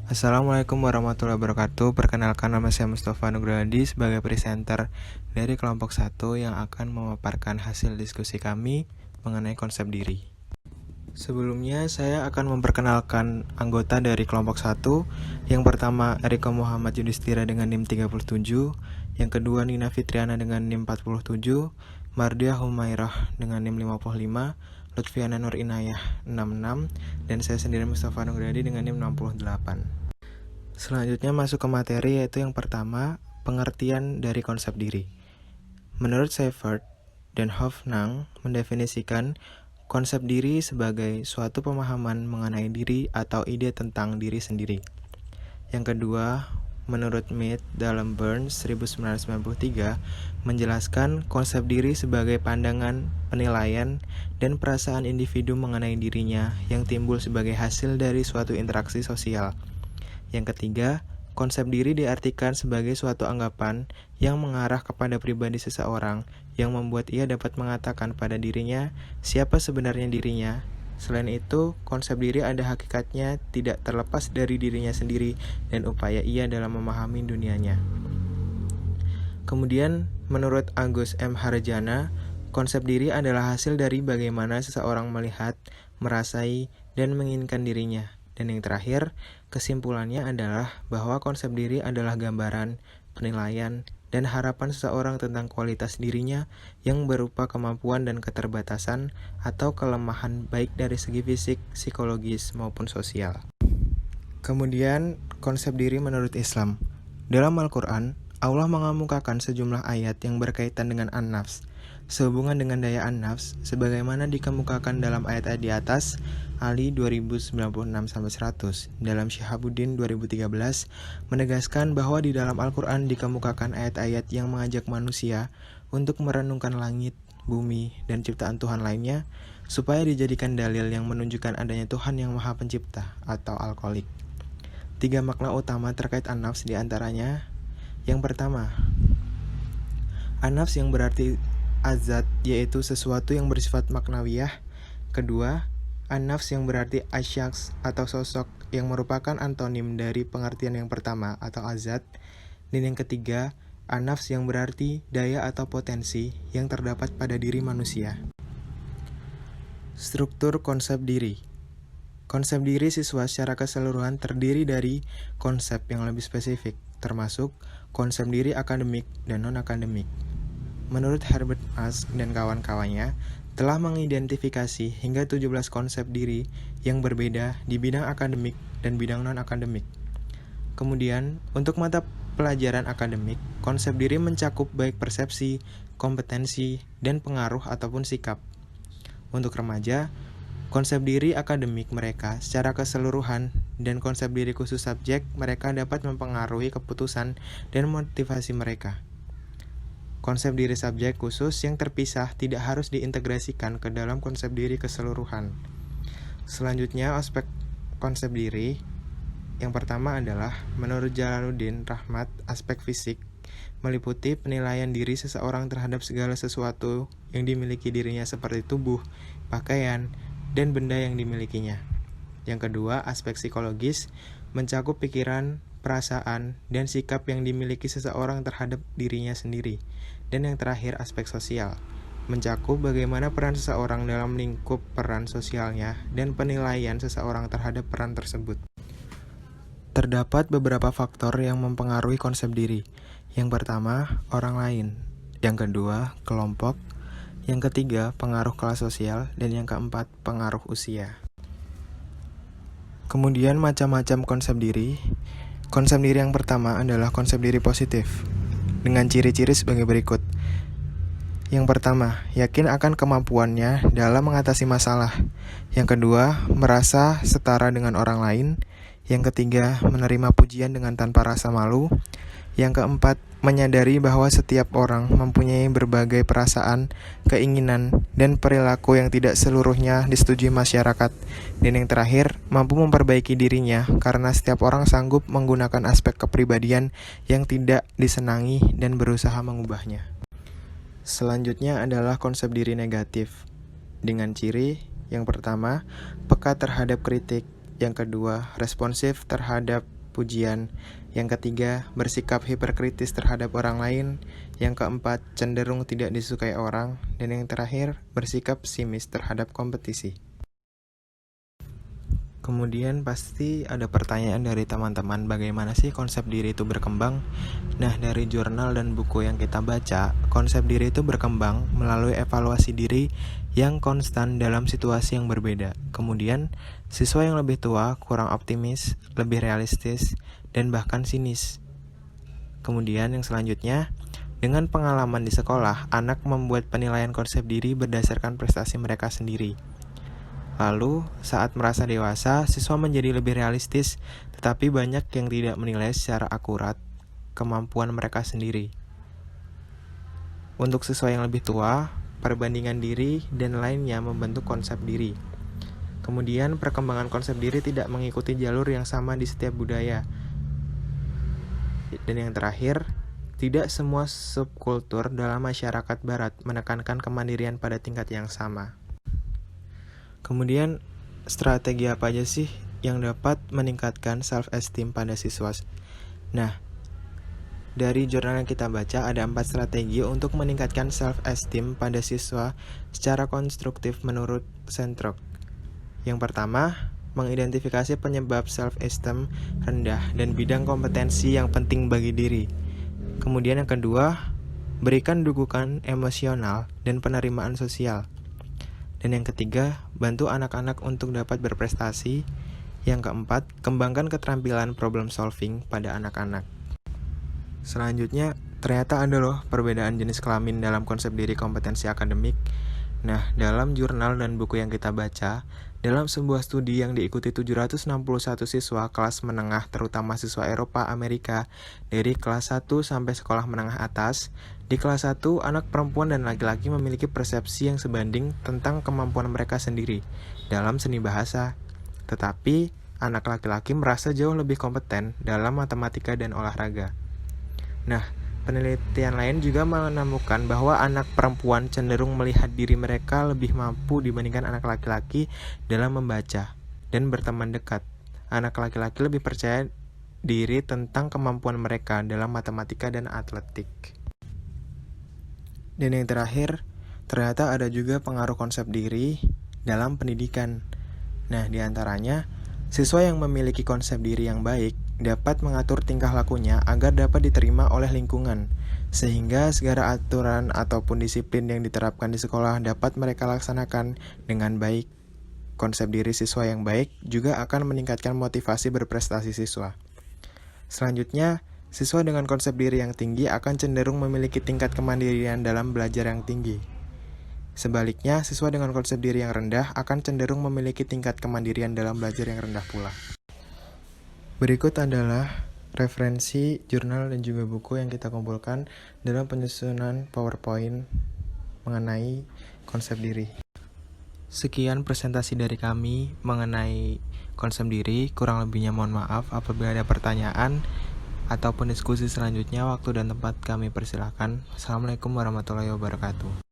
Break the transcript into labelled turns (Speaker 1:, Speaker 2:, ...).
Speaker 1: Assalamualaikum warahmatullahi wabarakatuh. Perkenalkan, nama saya Mustafa Nugrahadi sebagai presenter dari kelompok 1 yang akan memaparkan hasil diskusi kami mengenai konsep diri. Sebelumnya saya akan memperkenalkan anggota dari kelompok 1. Yang pertama Eriko Muhammad Yudhistira dengan NIM 37, yang kedua Nina Fitriana dengan NIM 47, Mardia Humairah dengan NIM 55, Lutfiana Nur Inayah 66, dan saya sendiri Mustafa Nugrahadi dengan NIM 68. Selanjutnya masuk ke materi, yaitu yang pertama, pengertian dari konsep diri. Menurut Seifert dan Hoffnang mendefinisikan konsep diri sebagai suatu pemahaman mengenai diri atau ide tentang diri sendiri. Yang kedua, menurut Mead dalam Burns 1993 menjelaskan konsep diri sebagai pandangan, penilaian, dan perasaan individu mengenai dirinya yang timbul sebagai hasil dari suatu interaksi sosial. Yang ketiga, konsep diri diartikan sebagai suatu anggapan yang mengarah kepada pribadi seseorang yang membuat ia dapat mengatakan pada dirinya siapa sebenarnya dirinya. Selain itu, konsep diri ada hakikatnya tidak terlepas dari dirinya sendiri dan upaya ia dalam memahami dunianya. Kemudian, menurut Agus M. Harjana, konsep diri adalah hasil dari bagaimana seseorang melihat, merasai, dan menginginkan dirinya. Dan yang terakhir, kesimpulannya adalah bahwa konsep diri adalah gambaran, penilaian, dan harapan seseorang tentang kualitas dirinya yang berupa kemampuan dan keterbatasan atau kelemahan baik dari segi fisik, psikologis, maupun sosial. Kemudian, konsep diri menurut Islam. Dalam Al-Quran, Allah mengemukakan sejumlah ayat yang berkaitan dengan an-nafs, sehubungan dengan daya an-nafs, sebagaimana dikemukakan dalam ayat-ayat di atas, Ali 2096-100, dalam Syihabuddin 2013, menegaskan bahwa di dalam Al-Quran dikemukakan ayat-ayat yang mengajak manusia untuk merenungkan langit, bumi, dan ciptaan Tuhan lainnya, supaya dijadikan dalil yang menunjukkan adanya Tuhan yang Maha Pencipta atau Al-Khaliq. 3 makna utama terkait an-nafs diantaranya, yang pertama, an-nafs yang berarti azat, yaitu sesuatu yang bersifat maknawiyah. Kedua, an-nafs yang berarti asyaks atau sosok yang merupakan antonim dari pengertian yang pertama atau azat. Dan yang ketiga, an-nafs yang berarti daya atau potensi yang terdapat pada diri manusia. Struktur konsep diri. Konsep diri siswa secara keseluruhan terdiri dari konsep yang lebih spesifik, termasuk konsep diri akademik dan non-akademik. Menurut Herbert Marsh dan kawan-kawannya, telah mengidentifikasi hingga 17 konsep diri yang berbeda di bidang akademik dan bidang non-akademik. Kemudian, untuk mata pelajaran akademik, konsep diri mencakup baik persepsi, kompetensi, dan pengaruh ataupun sikap. Untuk remaja, konsep diri akademik mereka secara keseluruhan dan konsep diri khusus subjek mereka dapat mempengaruhi keputusan dan motivasi mereka. Konsep diri subjek khusus yang terpisah tidak harus diintegrasikan ke dalam konsep diri keseluruhan. Selanjutnya, aspek konsep diri. Yang pertama adalah, menurut Jalaluddin Rahmat, aspek fisik meliputi penilaian diri seseorang terhadap segala sesuatu yang dimiliki dirinya seperti tubuh, pakaian, dan benda yang dimilikinya. Yang kedua, aspek psikologis mencakup pikiran, perasaan, dan sikap yang dimiliki seseorang terhadap dirinya sendiri. Dan yang terakhir, aspek sosial mencakup bagaimana peran seseorang dalam lingkup peran sosialnya dan penilaian seseorang terhadap peran tersebut. Terdapat beberapa faktor yang mempengaruhi konsep diri. Yang pertama, orang lain. Yang kedua, kelompok. Yang ketiga, pengaruh kelas sosial. Dan yang keempat, pengaruh usia. Kemudian macam-macam konsep diri. Konsep diri yang pertama adalah konsep diri positif, dengan ciri-ciri sebagai berikut. Yang pertama, yakin akan kemampuannya dalam mengatasi masalah. Yang kedua, merasa setara dengan orang lain. Yang ketiga, menerima pujian dengan tanpa rasa malu. Yang keempat, menyadari bahwa setiap orang mempunyai berbagai perasaan, keinginan, dan perilaku yang tidak seluruhnya disetujui masyarakat. Dan yang terakhir, mampu memperbaiki dirinya karena setiap orang sanggup menggunakan aspek kepribadian yang tidak disenangi dan berusaha mengubahnya. Selanjutnya adalah konsep diri negatif, dengan ciri yang pertama, peka terhadap kritik. Yang kedua, responsif terhadap pujian. Yang ketiga, bersikap hiperkritis terhadap orang lain. Yang keempat, cenderung tidak disukai orang. Dan yang terakhir, bersikap pesimis terhadap kompetisi. Kemudian pasti ada pertanyaan dari teman-teman, bagaimana sih konsep diri itu berkembang? Nah, dari jurnal dan buku yang kita baca, konsep diri itu berkembang melalui evaluasi diri yang konstan dalam situasi yang berbeda. Kemudian, siswa yang lebih tua kurang optimis, lebih realistis, dan bahkan sinis. Kemudian yang selanjutnya, dengan pengalaman di sekolah, anak membuat penilaian konsep diri berdasarkan prestasi mereka sendiri. Lalu, saat merasa dewasa, siswa menjadi lebih realistis, tetapi banyak yang tidak menilai secara akurat kemampuan mereka sendiri. Untuk siswa yang lebih tua, perbandingan diri dan lainnya membentuk konsep diri. Kemudian, perkembangan konsep diri tidak mengikuti jalur yang sama di setiap budaya. Dan yang terakhir, tidak semua subkultur dalam masyarakat barat menekankan kemandirian pada tingkat yang sama. Kemudian, strategi apa aja sih yang dapat meningkatkan self-esteem pada siswa? Nah, dari jurnal yang kita baca ada 4 strategi untuk meningkatkan self-esteem pada siswa secara konstruktif menurut Centrock. Yang pertama, mengidentifikasi penyebab self-esteem rendah dan bidang kompetensi yang penting bagi diri. Kemudian yang kedua, berikan dukungan emosional dan penerimaan sosial. Dan yang ketiga, bantu anak-anak untuk dapat berprestasi. Yang keempat, kembangkan keterampilan problem solving pada anak-anak. Selanjutnya, ternyata ada loh perbedaan jenis kelamin dalam konsep diri kompetensi akademik. Nah, dalam jurnal dan buku yang kita baca, dalam sebuah studi yang diikuti 761 siswa kelas menengah terutama siswa Eropa Amerika dari kelas 1 sampai sekolah menengah atas, di kelas 1 anak perempuan dan laki-laki memiliki persepsi yang sebanding tentang kemampuan mereka sendiri dalam seni bahasa. Tetapi, anak laki-laki merasa jauh lebih kompeten dalam matematika dan olahraga. Nah, penelitian lain juga menemukan bahwa anak perempuan cenderung melihat diri mereka lebih mampu dibandingkan anak laki-laki dalam membaca dan berteman dekat. Anak laki-laki lebih percaya diri tentang kemampuan mereka dalam matematika dan atletik. Dan yang terakhir, ternyata ada juga pengaruh konsep diri dalam pendidikan. Nah, diantaranya, siswa yang memiliki konsep diri yang baik dapat mengatur tingkah lakunya agar dapat diterima oleh lingkungan, sehingga segala aturan ataupun disiplin yang diterapkan di sekolah dapat mereka laksanakan dengan baik. Konsep diri siswa yang baik juga akan meningkatkan motivasi berprestasi siswa. Selanjutnya, siswa dengan konsep diri yang tinggi akan cenderung memiliki tingkat kemandirian dalam belajar yang tinggi. Sebaliknya, siswa dengan konsep diri yang rendah akan cenderung memiliki tingkat kemandirian dalam belajar yang rendah pula. Berikut adalah referensi jurnal dan juga buku yang kita kumpulkan dalam penyusunan PowerPoint mengenai konsep diri. Sekian presentasi dari kami mengenai konsep diri. Kurang lebihnya mohon maaf. Apabila ada pertanyaan ataupun diskusi selanjutnya, waktu dan tempat kami persilahkan. Assalamualaikum warahmatullahi wabarakatuh.